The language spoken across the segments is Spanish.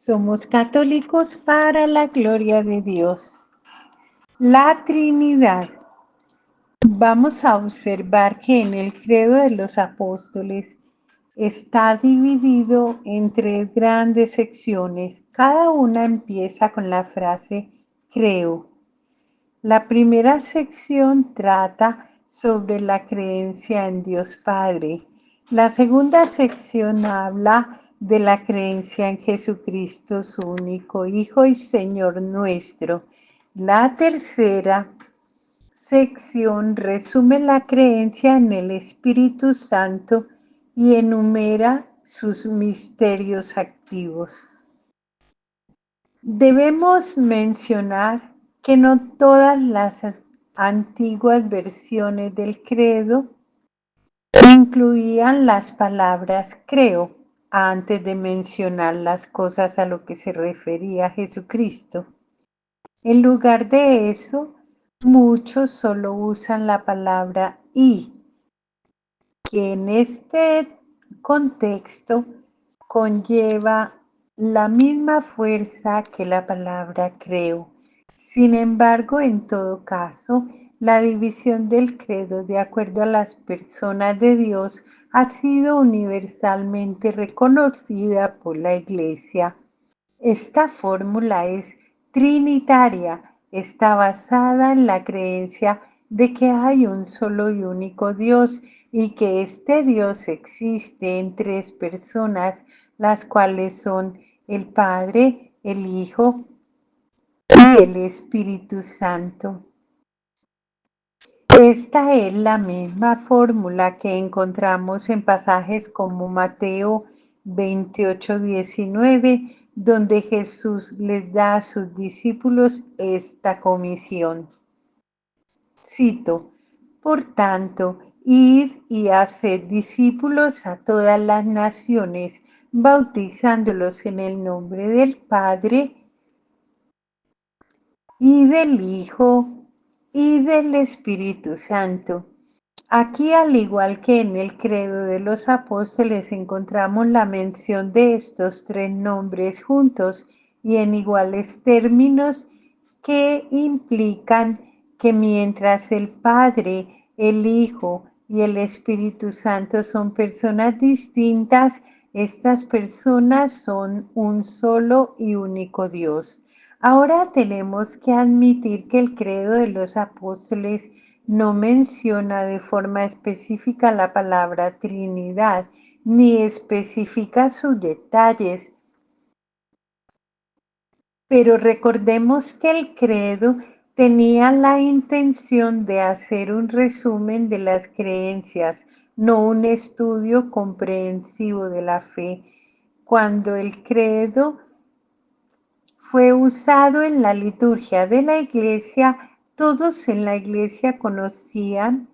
Somos católicos para la gloria de Dios. La Trinidad. Vamos a observar que en el credo de los apóstoles está dividido en tres grandes secciones. Cada una empieza con la frase creo. La primera sección trata sobre la creencia en Dios Padre. La segunda sección habla de la creencia en Jesucristo, su único Hijo y Señor nuestro. La tercera sección resume la creencia en el Espíritu Santo y enumera sus misterios activos. Debemos mencionar que no todas las antiguas versiones del credo incluían las palabras creo antes de mencionar las cosas a lo que se refería Jesucristo. En lugar de eso, muchos solo usan la palabra y, que en este contexto conlleva la misma fuerza que la palabra creo. Sin embargo, en todo caso, la división del credo de acuerdo a las personas de Dios ha sido universalmente reconocida por la Iglesia. Esta fórmula es trinitaria, está basada en la creencia de que hay un solo y único Dios y que este Dios existe en tres personas, las cuales son el Padre, el Hijo y el Espíritu Santo. Esta es la misma fórmula que encontramos en pasajes como Mateo 28:19, donde Jesús les da a sus discípulos esta comisión. Cito: Por tanto, id y haced discípulos a todas las naciones, bautizándolos en el nombre del Padre y del Hijo y del Espíritu Santo. Aquí, al igual que en el credo de los apóstoles, encontramos la mención de estos tres nombres juntos y en iguales términos que implican que mientras el Padre, el Hijo y el Espíritu Santo son personas distintas, estas personas son un solo y único Dios. Ahora tenemos que admitir que el credo de los apóstoles no menciona de forma específica la palabra Trinidad, ni especifica sus detalles. Pero recordemos que el credo tenía la intención de hacer un resumen de las creencias, no un estudio comprensivo de la fe. Cuando el credo fue usado en la liturgia de la iglesia, todos en la iglesia conocían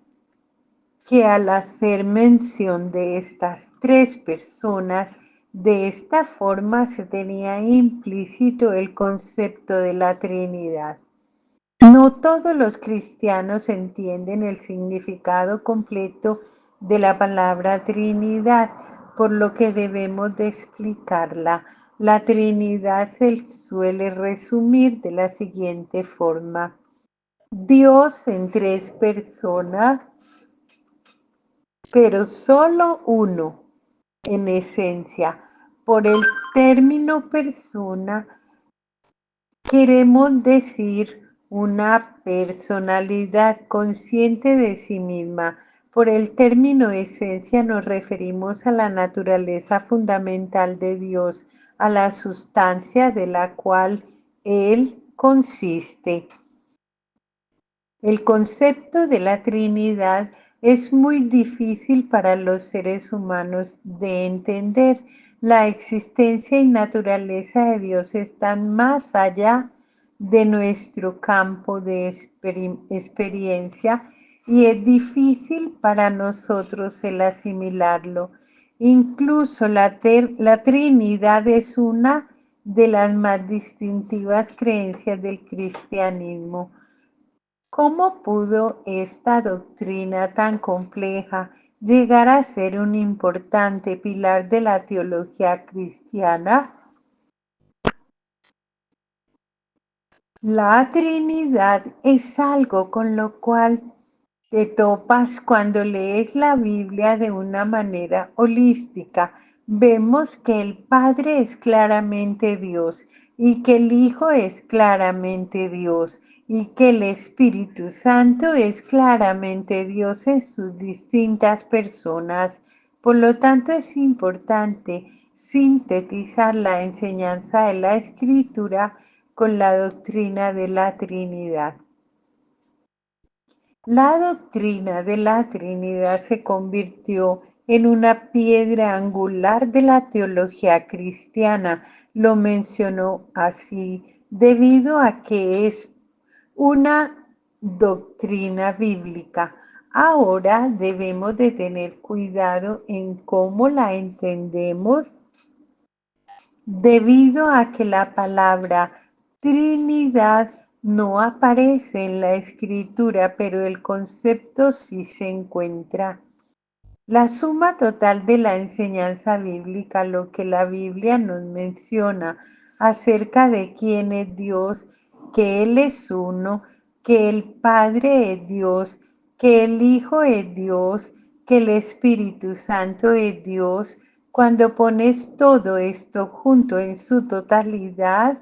que al hacer mención de estas tres personas, de esta forma se tenía implícito el concepto de la Trinidad. No todos los cristianos entienden el significado completo de la palabra Trinidad, por lo que debemos de explicarla. La Trinidad se suele resumir de la siguiente forma: Dios en tres personas, pero solo uno en esencia. Por el término persona queremos decir una personalidad consciente de sí misma. Por el término esencia nos referimos a la naturaleza fundamental de Dios, a la sustancia de la cual Él consiste. El concepto de la Trinidad es muy difícil para los seres humanos de entender. La existencia y naturaleza de Dios están más allá de nuestro campo de experiencia y es difícil para nosotros el asimilarlo. Incluso la Trinidad es una de las más distintivas creencias del cristianismo. ¿Cómo pudo esta doctrina tan compleja llegar a ser un importante pilar de la teología cristiana? La Trinidad es algo con lo cual te topas cuando lees la Biblia de una manera holística. Vemos que el Padre es claramente Dios y que el Hijo es claramente Dios y que el Espíritu Santo es claramente Dios en sus distintas personas. Por lo tanto, es importante sintetizar la enseñanza de la Escritura con la doctrina de la Trinidad. La doctrina de la Trinidad se convirtió en una piedra angular de la teología cristiana. Lo mencionó así debido a que es una doctrina bíblica. Ahora debemos de tener cuidado en cómo la entendemos debido a que la palabra Trinidad no aparece en la escritura, pero el concepto sí se encuentra. La suma total de la enseñanza bíblica, lo que la Biblia nos menciona acerca de quién es Dios, que Él es uno, que el Padre es Dios, que el Hijo es Dios, que el Espíritu Santo es Dios. Cuando pones todo esto junto en su totalidad,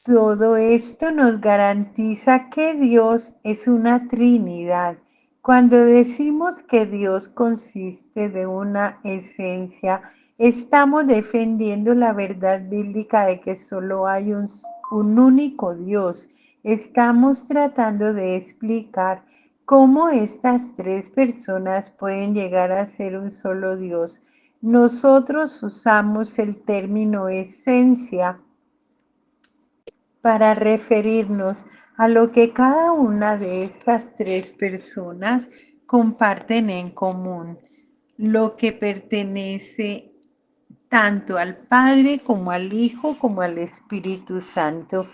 todo esto nos garantiza que Dios es una Trinidad. Cuando decimos que Dios consiste de una esencia, estamos defendiendo la verdad bíblica de que solo hay un único Dios. Estamos tratando de explicar cómo estas tres personas pueden llegar a ser un solo Dios. Nosotros usamos el término esencia para referirnos a lo que cada una de estas tres personas comparten en común, lo que pertenece tanto al Padre como al Hijo como al Espíritu Santo.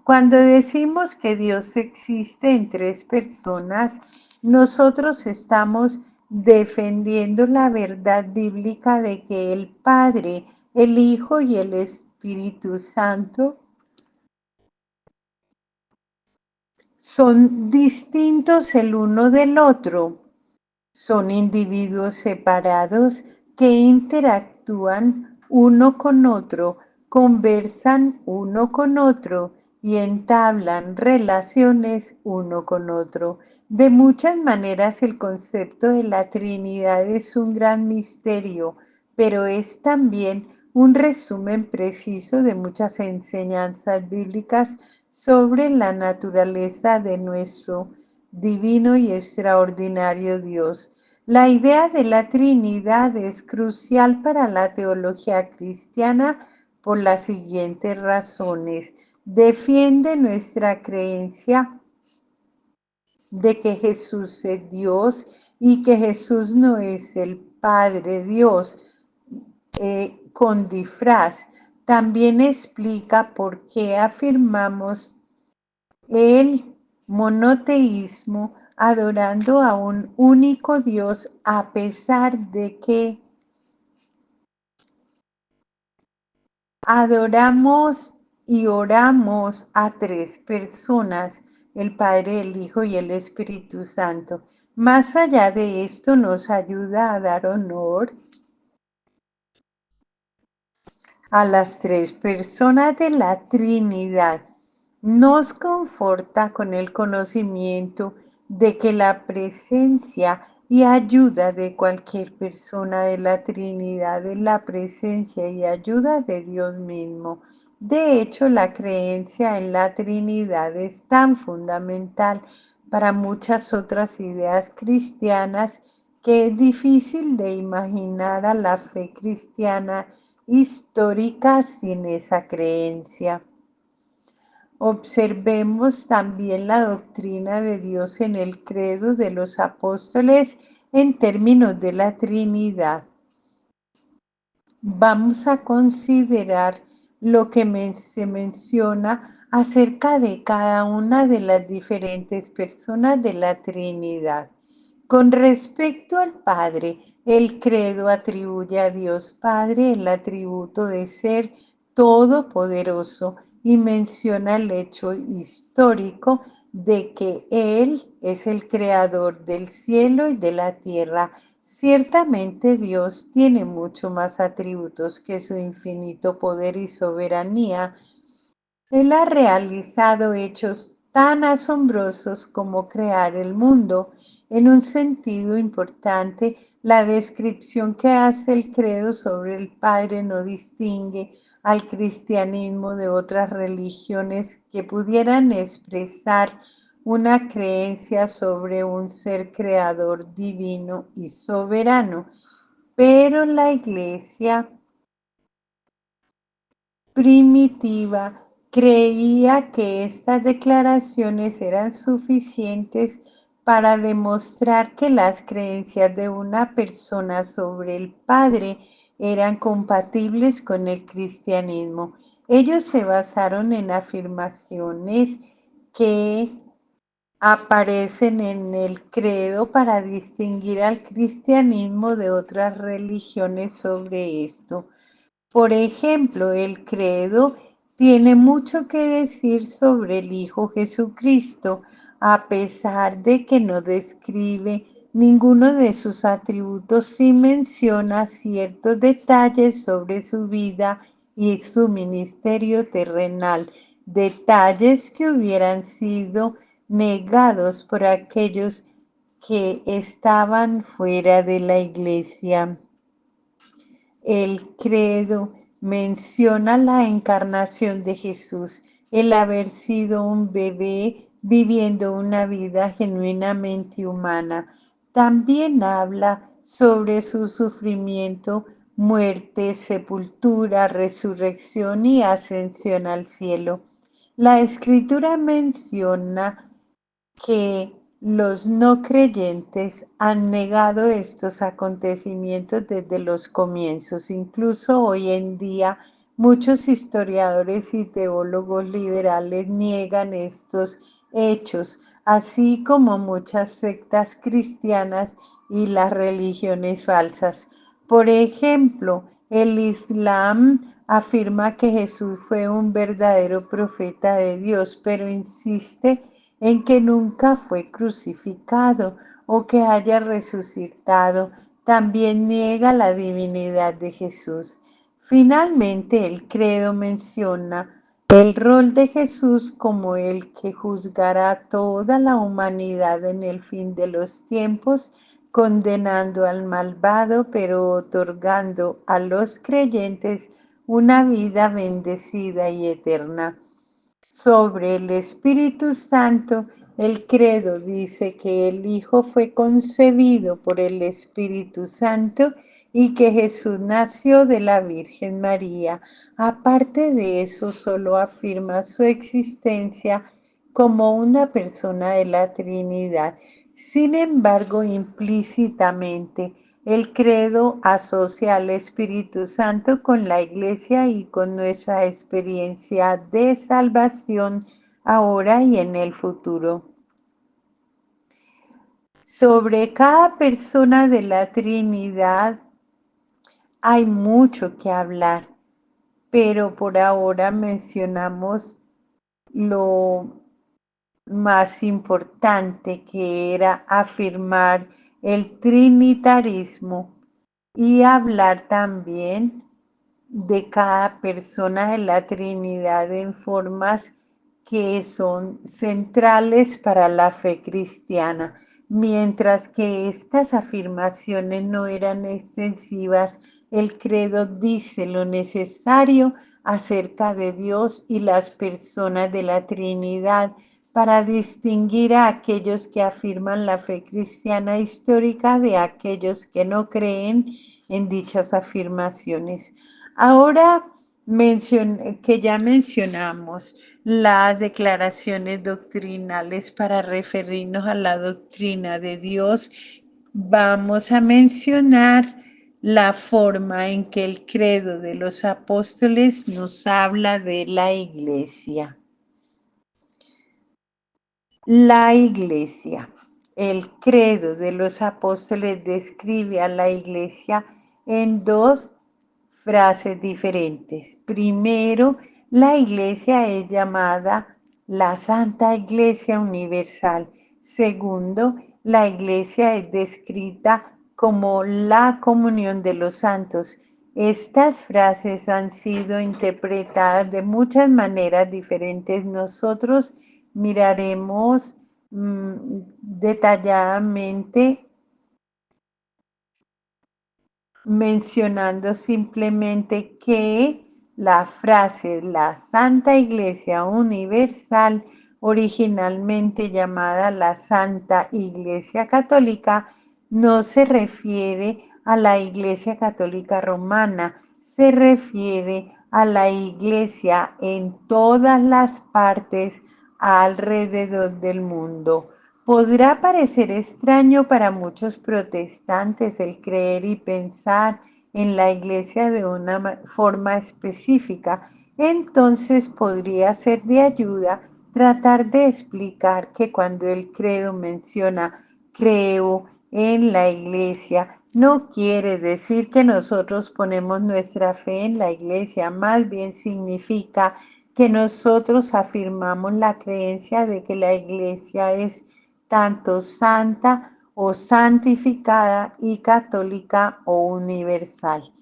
Cuando decimos que Dios existe en tres personas, nosotros estamos defendiendo la verdad bíblica de que el Padre, el Hijo y el Espíritu Santo son distintos el uno del otro. Son individuos separados que interactúan uno con otro, conversan uno con otro y entablan relaciones uno con otro. De muchas maneras el concepto de la Trinidad es un gran misterio, pero es también un resumen preciso de muchas enseñanzas bíblicas sobre la naturaleza de nuestro divino y extraordinario Dios. La idea de la Trinidad es crucial para la teología cristiana por las siguientes razones. Defiende nuestra creencia de que Jesús es Dios y que Jesús no es el Padre Dios con disfraz. También explica por qué afirmamos el monoteísmo, adorando a un único Dios a pesar de que adoramos y oramos a tres personas, el Padre, el Hijo y el Espíritu Santo. Más allá de esto nos ayuda a dar honor a las tres personas de la Trinidad. Nos conforta con el conocimiento de que la presencia y ayuda de cualquier persona de la Trinidad es la presencia y ayuda de Dios mismo. De hecho, la creencia en la Trinidad es tan fundamental para muchas otras ideas cristianas que es difícil de imaginar a la fe cristiana histórica sin esa creencia. Observemos también la doctrina de Dios en el credo de los apóstoles en términos de la Trinidad. Vamos a considerar lo que se menciona acerca de cada una de las diferentes personas de la Trinidad. Con respecto al Padre, el credo atribuye a Dios Padre el atributo de ser todopoderoso y menciona el hecho histórico de que Él es el creador del cielo y de la tierra. Ciertamente Dios tiene mucho más atributos que su infinito poder y soberanía. Él ha realizado hechos tan asombrosos como crear el mundo. En un sentido importante, la descripción que hace el credo sobre el Padre no distingue al cristianismo de otras religiones que pudieran expresar una creencia sobre un ser creador divino y soberano. Pero la Iglesia primitiva creía que estas declaraciones eran suficientes para demostrar que las creencias de una persona sobre el Padre eran compatibles con el cristianismo. Ellos se basaron en afirmaciones que aparecen en el credo para distinguir al cristianismo de otras religiones sobre esto. Por ejemplo, el credo tiene mucho que decir sobre el Hijo Jesucristo, a pesar de que no describe ninguno de sus atributos, sí menciona ciertos detalles sobre su vida y su ministerio terrenal, detalles que hubieran sido negados por aquellos que estaban fuera de la iglesia. El credo menciona la encarnación de Jesús, el haber sido un bebé viviendo una vida genuinamente humana. También habla sobre su sufrimiento, muerte, sepultura, resurrección y ascensión al cielo. La escritura menciona que los no creyentes han negado estos acontecimientos desde los comienzos. Incluso hoy en día muchos historiadores y teólogos liberales niegan estos hechos, así como muchas sectas cristianas y las religiones falsas. Por ejemplo, el Islam afirma que Jesús fue un verdadero profeta de Dios, pero insiste en que nunca fue crucificado o que haya resucitado. También niega la divinidad de Jesús. Finalmente, el credo menciona el rol de Jesús como el que juzgará a toda la humanidad en el fin de los tiempos, condenando al malvado, pero otorgando a los creyentes una vida bendecida y eterna. Sobre el Espíritu Santo, el credo dice que el Hijo fue concebido por el Espíritu Santo y que Jesús nació de la Virgen María. Aparte de eso, solo afirma su existencia como una persona de la Trinidad. Sin embargo, implícitamente, el credo asocia al Espíritu Santo con la Iglesia y con nuestra experiencia de salvación ahora y en el futuro. Sobre cada persona de la Trinidad hay mucho que hablar, pero por ahora mencionamos lo más importante, que era afirmar el trinitarismo y hablar también de cada persona de la Trinidad en formas que son centrales para la fe cristiana. Mientras que estas afirmaciones no eran extensivas, el credo dice lo necesario acerca de Dios y las personas de la Trinidad para distinguir a aquellos que afirman la fe cristiana histórica de aquellos que no creen en dichas afirmaciones. Ahora que ya mencionamos las declaraciones doctrinales para referirnos a la doctrina de Dios, vamos a mencionar la forma en que el credo de los apóstoles nos habla de la iglesia. La iglesia. El credo de los apóstoles describe a la iglesia en dos frases diferentes. Primero, La Iglesia es llamada la Santa Iglesia Universal. Segundo, la Iglesia es descrita como la comunión de los santos. Estas frases han sido interpretadas de muchas maneras diferentes. Nosotros miraremos detalladamente, mencionando simplemente que la frase la Santa Iglesia Universal, originalmente llamada la Santa Iglesia Católica, no se refiere a la Iglesia Católica Romana, se refiere a la Iglesia en todas las partes alrededor del mundo. Podrá parecer extraño para muchos protestantes el creer y pensar en la Iglesia de una forma específica. Entonces podría ser de ayuda tratar de explicar que cuando el credo menciona creo en la Iglesia, no quiere decir que nosotros ponemos nuestra fe en la Iglesia, más bien significa que nosotros afirmamos la creencia de que la Iglesia es tanto santa o santificada y católica o universal.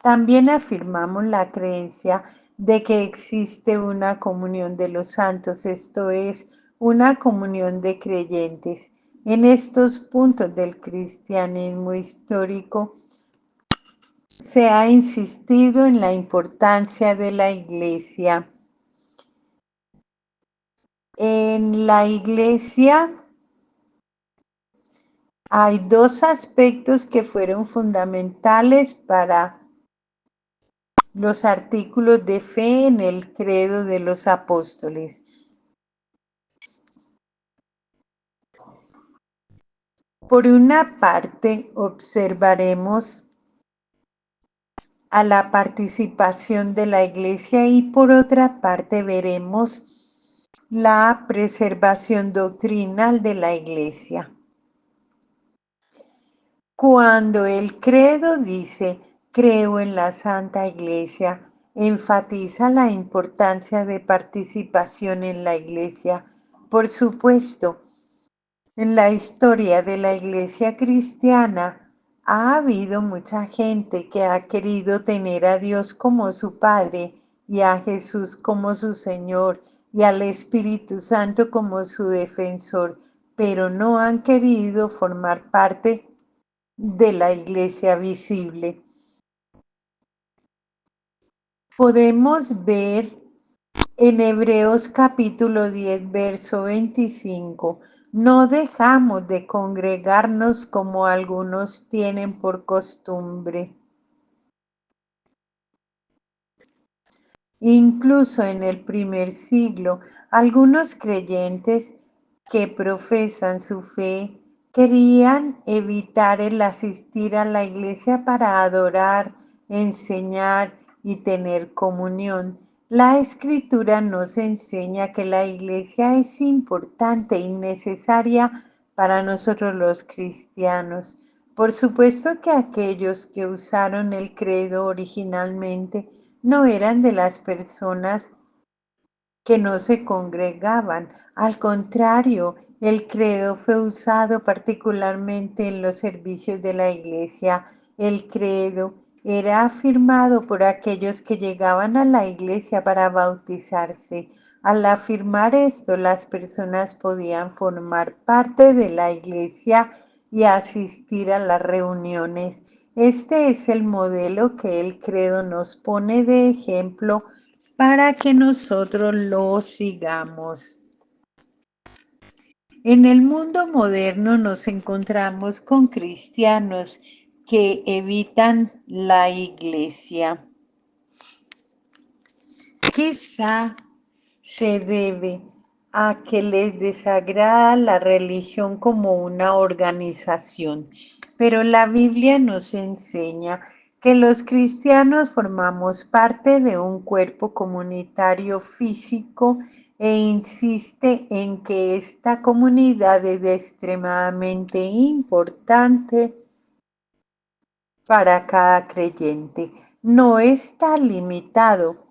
También afirmamos la creencia de que existe una comunión de los santos, esto es, una comunión de creyentes. En estos puntos del cristianismo histórico se ha insistido en la importancia de la Iglesia. En la Iglesia hay dos aspectos que fueron fundamentales para los artículos de fe en el credo de los apóstoles. Por una parte, observaremos a la participación de la Iglesia y por otra parte veremos la preservación doctrinal de la Iglesia. Cuando el credo dice creo en la Santa Iglesia, enfatiza la importancia de participación en la Iglesia. Por supuesto, en la historia de la Iglesia cristiana ha habido mucha gente que ha querido tener a Dios como su Padre y a Jesús como su Señor y al Espíritu Santo como su defensor, pero no han querido formar parte de la Iglesia visible. Podemos ver en Hebreos capítulo 10, verso 25, no dejamos de congregarnos como algunos tienen por costumbre. Incluso en el primer siglo, algunos creyentes que profesan su fe querían evitar el asistir a la iglesia para adorar, enseñar y tener comunión. La escritura nos enseña que la iglesia es importante y necesaria para nosotros los cristianos. Por supuesto que aquellos que usaron el credo originalmente no eran de las personas que no se congregaban. Al contrario, el credo fue usado particularmente en los servicios de la iglesia. El credo era afirmado por aquellos que llegaban a la iglesia para bautizarse. Al afirmar esto, las personas podían formar parte de la iglesia y asistir a las reuniones. Este es el modelo que el credo nos pone de ejemplo para que nosotros lo sigamos. En el mundo moderno nos encontramos con cristianos que evitan la iglesia. Quizá se debe a que les desagrada la religión como una organización, pero la Biblia nos enseña que los cristianos formamos parte de un cuerpo comunitario físico e insiste en que esta comunidad es extremadamente importante para cada creyente. No está limitado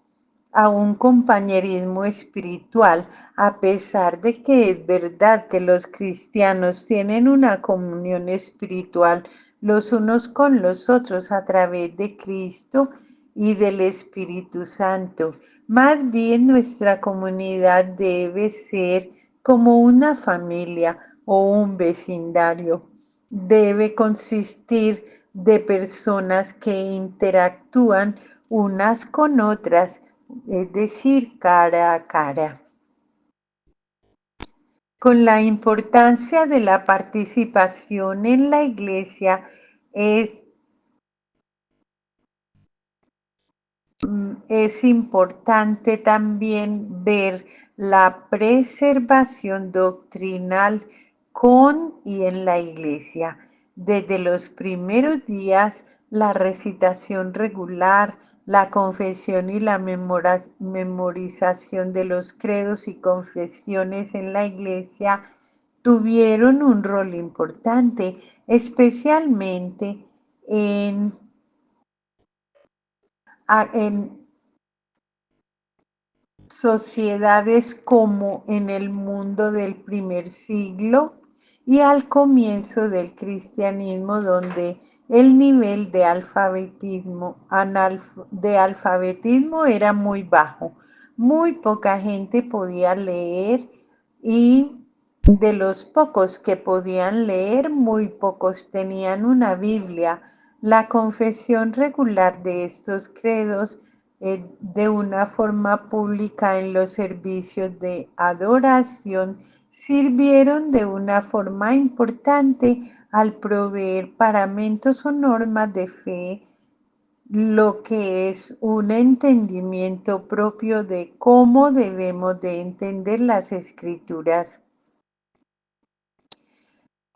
a un compañerismo espiritual, a pesar de que es verdad que los cristianos tienen una comunión espiritual los unos con los otros a través de Cristo y del Espíritu Santo. Más bien nuestra comunidad debe ser como una familia o un vecindario. Debe consistir de personas que interactúan unas con otras, es decir, cara a cara. Con la importancia de la participación en la iglesia es importante también ver la preservación doctrinal con y en la iglesia. Desde los primeros días, la recitación regular, la confesión y la memorización de los credos y confesiones en la iglesia tuvieron un rol importante, especialmente en sociedades como en el mundo del primer siglo y al comienzo del cristianismo, donde el nivel de alfabetismo era muy bajo. Muy poca gente podía leer y de los pocos que podían leer, muy pocos tenían una Biblia. La confesión regular de estos credos de una forma pública en los servicios de adoración sirvieron de una forma importante al proveer paramentos o normas de fe, lo que es un entendimiento propio de cómo debemos de entender las escrituras.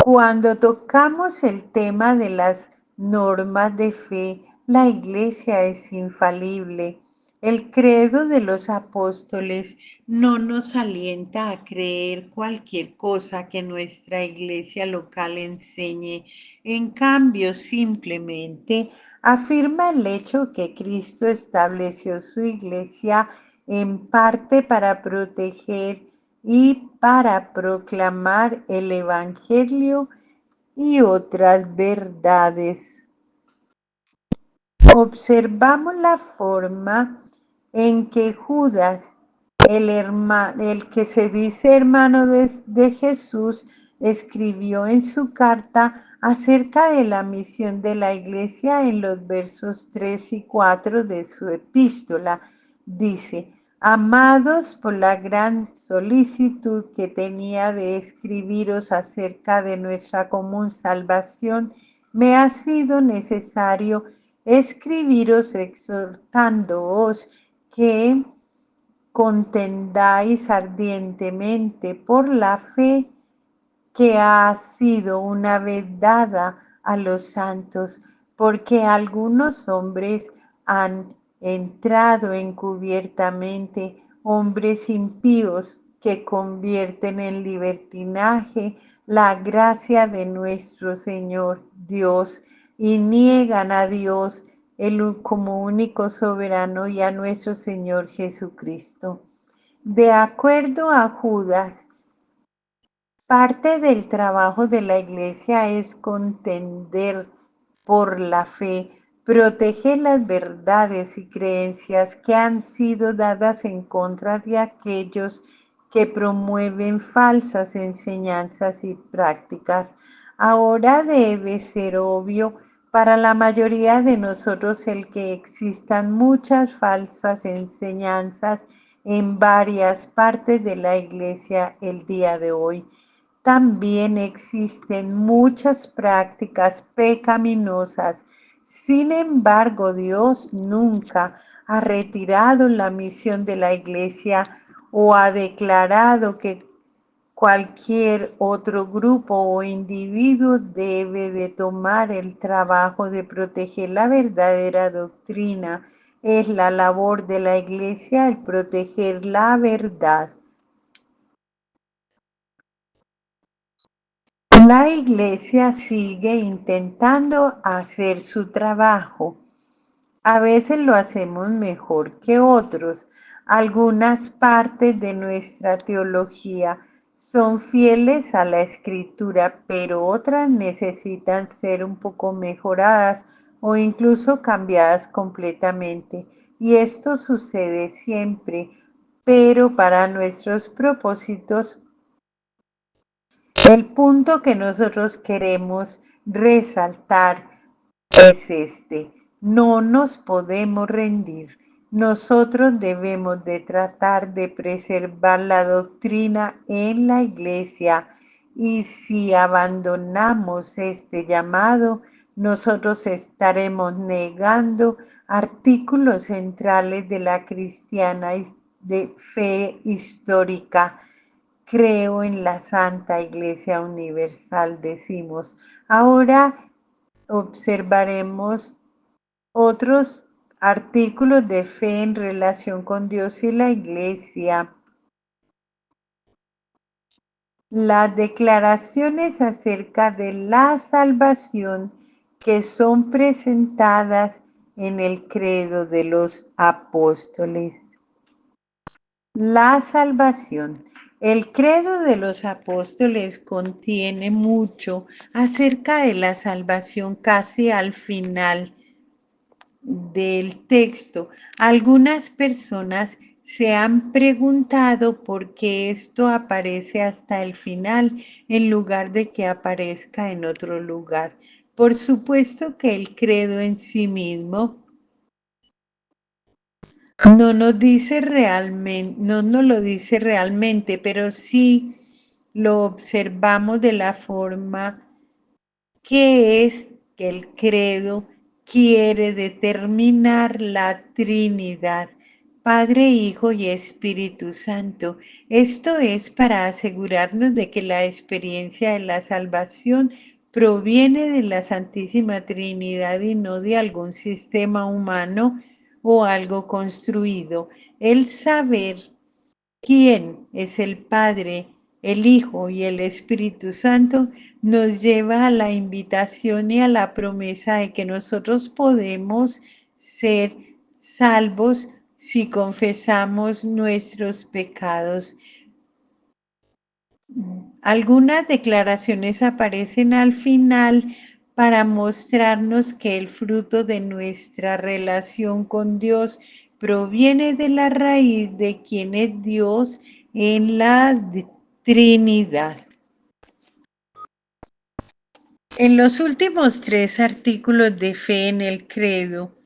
Cuando tocamos el tema de las normas de fe, la iglesia es infalible. El credo de los apóstoles no nos alienta a creer cualquier cosa que nuestra iglesia local enseñe. En cambio, simplemente afirma el hecho que Cristo estableció su iglesia en parte para proteger y para proclamar el Evangelio y otras verdades. Observamos la forma en que Judas, el que se dice hermano de Jesús, escribió en su carta acerca de la misión de la iglesia en los versos 3 y 4 de su epístola. Dice: amados, por la gran solicitud que tenía de escribiros acerca de nuestra común salvación, me ha sido necesario escribiros exhortándoos que contendáis ardientemente por la fe que ha sido una vez dada a los santos, porque algunos hombres han entrado encubiertamente, hombres impíos que convierten en libertinaje la gracia de nuestro Señor Dios y niegan a Dios como único soberano y a nuestro Señor Jesucristo. De acuerdo a Judas, parte del trabajo de la iglesia es contender por la fe, proteger las verdades y creencias que han sido dadas en contra de aquellos que promueven falsas enseñanzas y prácticas. Ahora debe ser obvio para la mayoría de nosotros el que existan muchas falsas enseñanzas en varias partes de la iglesia el día de hoy. También existen muchas prácticas pecaminosas. Sin embargo, Dios nunca ha retirado la misión de la iglesia o ha declarado que cualquier otro grupo o individuo debe de tomar el trabajo de proteger la verdadera doctrina. Es la labor de la iglesia el proteger la verdad. La iglesia sigue intentando hacer su trabajo. A veces lo hacemos mejor que otros. Algunas partes de nuestra teología son fieles a la escritura, pero otras necesitan ser un poco mejoradas o incluso cambiadas completamente. Y esto sucede siempre, pero para nuestros propósitos el punto que nosotros queremos resaltar es este: no nos podemos rendir. Nosotros debemos de tratar de preservar la doctrina en la iglesia, y si abandonamos este llamado, nosotros estaremos negando artículos centrales de la cristiana de fe histórica. Creo en la Santa Iglesia Universal, decimos. Ahora observaremos otros artículos de fe en relación con Dios y la Iglesia. Las declaraciones acerca de la salvación que son presentadas en el credo de los apóstoles. La salvación. El credo de los apóstoles contiene mucho acerca de la salvación casi al final del texto. Algunas personas se han preguntado por qué esto aparece hasta el final en lugar de que aparezca en otro lugar. Por supuesto que el credo en sí mismo no nos dice realmente, no nos lo dice realmente, pero sí lo observamos de la forma que es que el credo quiere determinar la Trinidad, Padre, Hijo y Espíritu Santo. Esto es para asegurarnos de que la experiencia de la salvación proviene de la Santísima Trinidad y no de algún sistema humano o algo construido. El saber quién es el Padre, el Hijo y el Espíritu Santo nos lleva a la invitación y a la promesa de que nosotros podemos ser salvos si confesamos nuestros pecados. Algunas declaraciones aparecen al final para mostrarnos que el fruto de nuestra relación con Dios proviene de la raíz de quien es Dios en la Trinidad. En los últimos 3 artículos de fe en el credo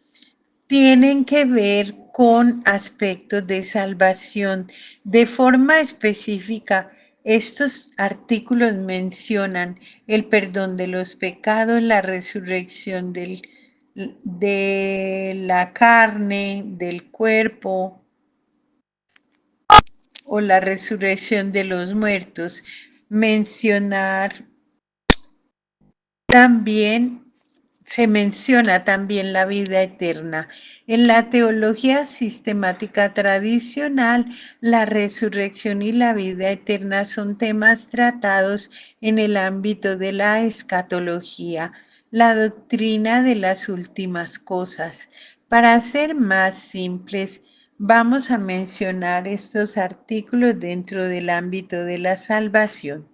tienen que ver con aspectos de salvación. De forma específica, estos artículos mencionan el perdón de los pecados, la resurrección de la carne, del cuerpo, o la resurrección de los muertos. Mencionar también Se menciona también la vida eterna. En la teología sistemática tradicional, la resurrección y la vida eterna son temas tratados en el ámbito de la escatología, la doctrina de las últimas cosas. Para ser más simples, vamos a mencionar estos artículos dentro del ámbito de la salvación.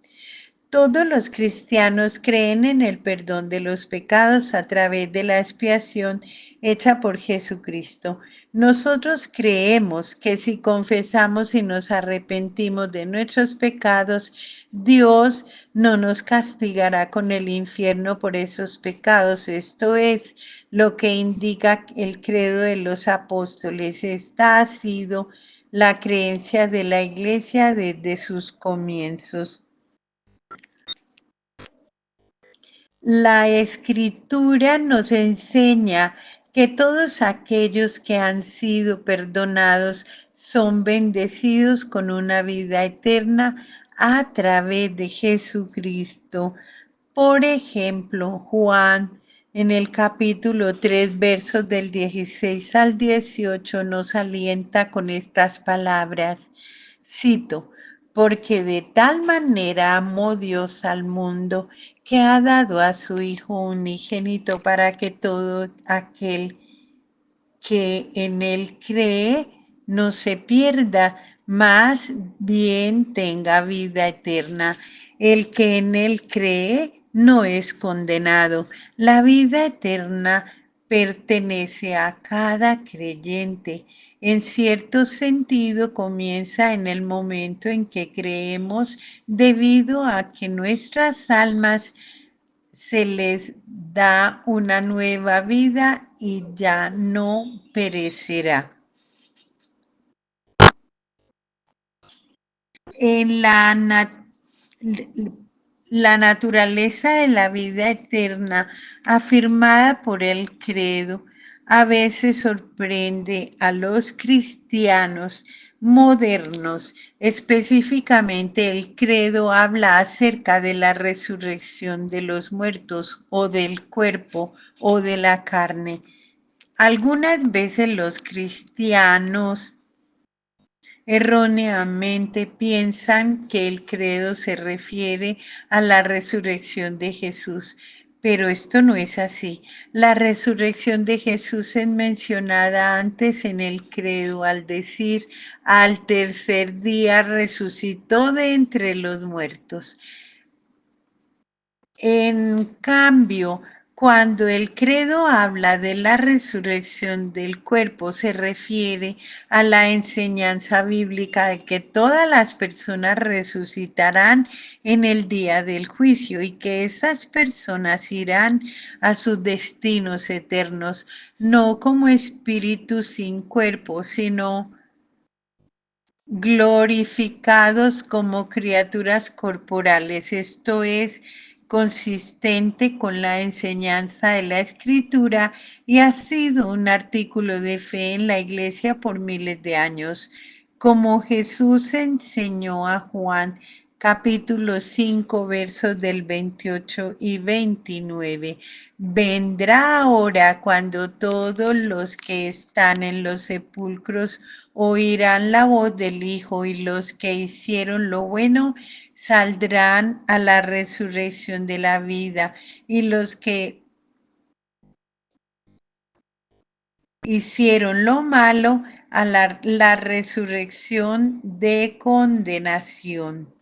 Todos los cristianos creen en el perdón de los pecados a través de la expiación hecha por Jesucristo. Nosotros creemos que si confesamos y nos arrepentimos de nuestros pecados, Dios no nos castigará con el infierno por esos pecados. Esto es lo que indica el credo de los apóstoles. Esta ha sido la creencia de la iglesia desde sus comienzos. La escritura nos enseña que todos aquellos que han sido perdonados son bendecidos con una vida eterna a través de Jesucristo. Por ejemplo, Juan en el capítulo 3, versos del 16 al 18 nos alienta con estas palabras. Cito, porque de tal manera amó Dios al mundo que ha dado a su Hijo unigénito para que todo aquel que en él cree no se pierda, más bien tenga vida eterna. El que en él cree no es condenado. La vida eterna pertenece a cada creyente. En cierto sentido, comienza en el momento en que creemos, debido a que nuestras almas se les da una nueva vida y ya no perecerá. En la naturaleza de la vida eterna afirmada por el credo a veces sorprende a los cristianos modernos. Específicamente, el credo habla acerca de la resurrección de los muertos o del cuerpo o de la carne. Algunas veces los cristianos erróneamente piensan que el credo se refiere a la resurrección de Jesús, pero esto no es así. La resurrección de Jesús es mencionada antes en el credo al decir, al tercer día resucitó de entre los muertos. En cambio, cuando el credo habla de la resurrección del cuerpo, se refiere a la enseñanza bíblica de que todas las personas resucitarán en el día del juicio y que esas personas irán a sus destinos eternos, no como espíritus sin cuerpo, sino glorificados como criaturas corporales. Esto es consistente con la enseñanza de la Escritura y ha sido un artículo de fe en la Iglesia por miles de años. Como Jesús enseñó a Juan, capítulo 5, versos del 28 y 29. Vendrá ahora cuando todos los que están en los sepulcros oirán la voz del Hijo, y los que hicieron lo bueno saldrán a la resurrección de la vida, y los que hicieron lo malo a la resurrección de condenación.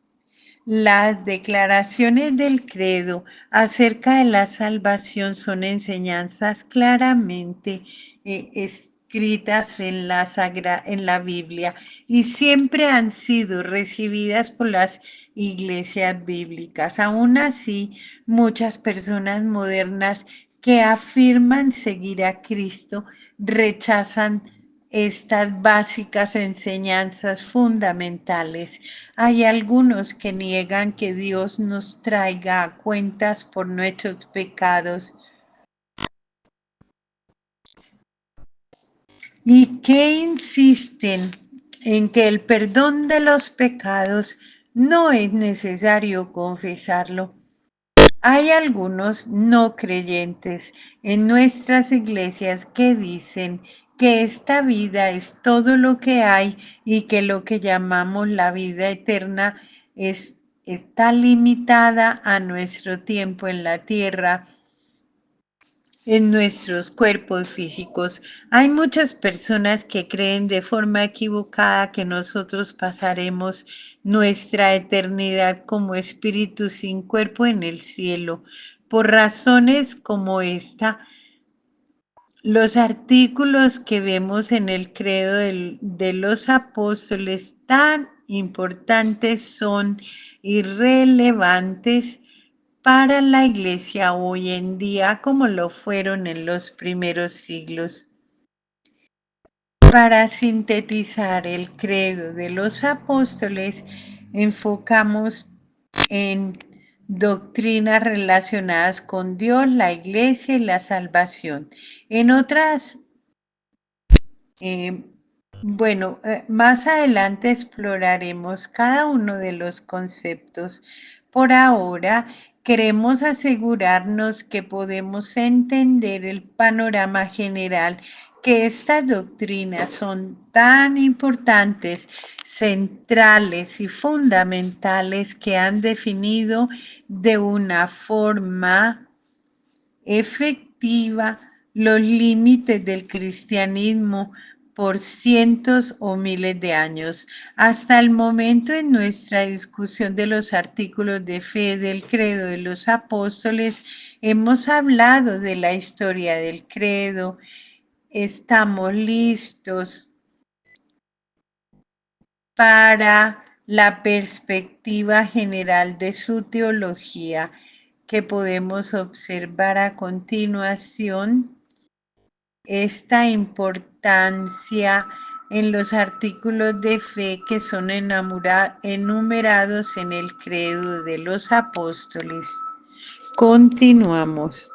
Las declaraciones del credo acerca de la salvación son enseñanzas claramente escritas en la Biblia y siempre han sido recibidas por las iglesias bíblicas. Aún así, muchas personas modernas que afirman seguir a Cristo rechazan estas básicas enseñanzas fundamentales. Hay algunos que niegan que Dios nos traiga a cuentas por nuestros pecados y que insisten en que el perdón de los pecados no es necesario confesarlo. Hay algunos no creyentes en nuestras iglesias que dicen que esta vida es todo lo que hay y que lo que llamamos la vida eterna está limitada a nuestro tiempo en la tierra, en nuestros cuerpos físicos. Hay muchas personas que creen de forma equivocada que nosotros pasaremos nuestra eternidad como espíritus sin cuerpo en el cielo. Por razones como esta, los artículos que vemos en el credo de los apóstoles tan importantes son irrelevantes para la iglesia hoy en día como lo fueron en los primeros siglos. Para sintetizar el credo de los apóstoles, enfocamos en doctrinas relacionadas con Dios, la iglesia y la salvación. En otras, más adelante exploraremos cada uno de los conceptos. Por ahora, queremos asegurarnos que podemos entender el panorama general, que estas doctrinas son tan importantes, centrales y fundamentales que han definido de una forma efectiva los límites del cristianismo por cientos o miles de años. Hasta el momento en nuestra discusión de los artículos de fe del credo de los apóstoles, hemos hablado de la historia del credo. Estamos listos para la perspectiva general de su teología que podemos observar a continuación. Esta importancia en los artículos de fe que son enumerados en el credo de los apóstoles. Continuamos.